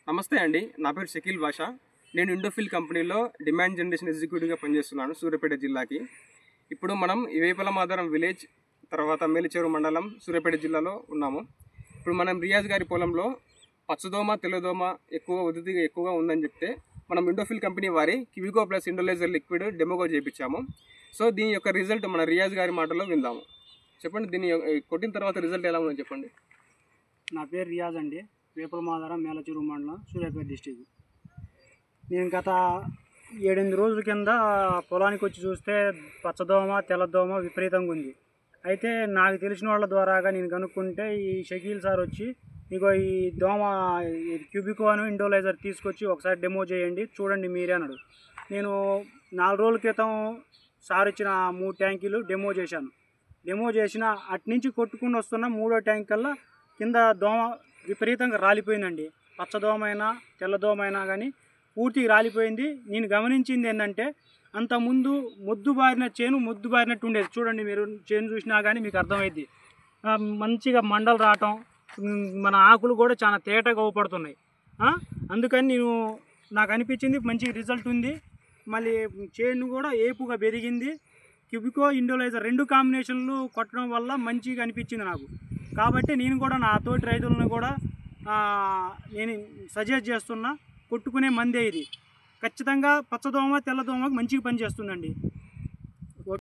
నమస్తే అండి, నా పేరు షకీల్ బాషా. నేను ఇండోఫిల్ కంపెనీలో డిమాండ్ జనరేషన్ ఎగ్జిక్యూటివ్గా పనిచేస్తున్నాను సూర్యాపేట జిల్లాకి. ఇప్పుడు మనం వేపలమాధవరం విలేజ్ తర్వాత మేలిచేరు మండలం సూర్యాపేట జిల్లాలో ఉన్నాము. ఇప్పుడు మనం రియాజ్ గారి పొలంలో పచ్చదోమ తెల్లదోమ ఉధృతిగా ఎక్కువగా ఉందని చెప్తే మనం ఇండోఫిల్ కంపెనీ వారి కివికో ప్లస్ ఇండోలైజర్ లిక్విడ్ డెమోగా చేయించాము. సో దీని యొక్క రిజల్ట్ మన రియాజ్ గారి మాటలో విందాము. చెప్పండి, దీన్ని కొట్టిన తర్వాత రిజల్ట్ ఎలా ఉందని చెప్పండి. నా పేరు రియాజ్ అండి, వేపలమాధవరం మేలచెరువు మండలం సూర్యాపేట డిస్టిక్. నేను గత 7-8 రోజుల కింద పొలానికి వచ్చి చూస్తే పచ్చదోమ తెల్లదోమ విపరీతంగా ఉంది. అయితే నాకు తెలిసిన వాళ్ళ ద్వారాగా నేను కనుక్కుంటే ఈ షకీల్ సార్ వచ్చి ఇగో ఈ దోమ క్యూబికో అని ఇండోలైజర్ తీసుకొచ్చి ఒకసారి డెమో చేయండి చూడండి మీరే అన్నాడు. నేను 4 రోజుల క్రితం సార్ ఇచ్చిన 3 ట్యాంకీలు డెమో చేశాను. డెమో చేసిన అట్నుంచి కొట్టుకుని వస్తున్న 3వ ట్యాంక్ కల్లా కింద దోమ విపరీతంగా రాలిపోయిందండి. పచ్చదోమైనా తెల్లదోమైనా కానీ పూర్తిగా రాలిపోయింది. నేను గమనించింది ఏంటంటే అంతకుముందు మొద్దు బారినట్టు ఉండేది. చూడండి, మీరు చేను చూసినా కానీ మీకు అర్థమైద్ది. మంచిగా మండలు రావటం, మన ఆకులు కూడా చాలా తేటగా ఊపడుతున్నాయి. అందుకని నాకు అనిపించింది మంచి రిజల్ట్ ఉంది. మళ్ళీ చేను కూడా ఏపుగా పెరిగింది. క్యూబికో ఇండోలైజర్ 2 కాంబినేషన్లు కొట్టడం వల్ల మంచిగా అనిపించింది నాకు. కాబట్టి నేను కూడా నా తోటి రైతులను కూడా నేను సజెస్ట్ చేస్తున్నా, కొట్టుకునే మందే ఇది. ఖచ్చితంగా పచ్చదోమ తెల్లదోమకు మంచిగా పనిచేస్తుందండి.